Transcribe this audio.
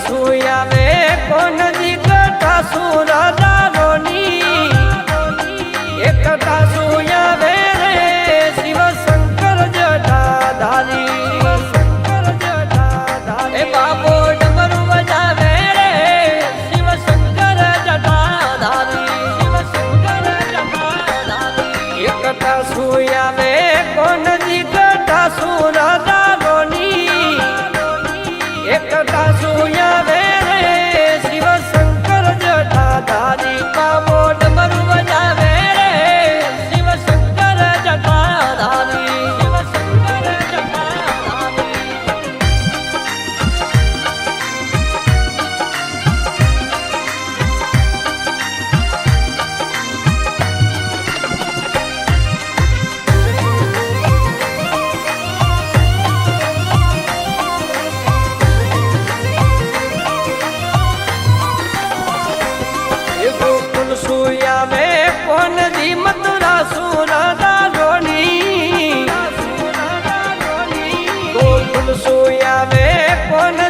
સુયાવે કોન દીકટા સુરદારોની એકટા સુયાવે રે શિવ શંકર જટાધારી એ બાબો ડમરુ બજાવે રે શિવ શંકર જટાધારી એકટા સુયાવે કોન દીકટા સુરદારોની એકટા સુયાવે રે શિવ શંકર જટાધારી બાબો ડમરુ બજાવે રે શિવ શંકર જટાધારી સુયાવે કોન દી મથુરા સુરદારોની ગોકુલ સુયાવે કોન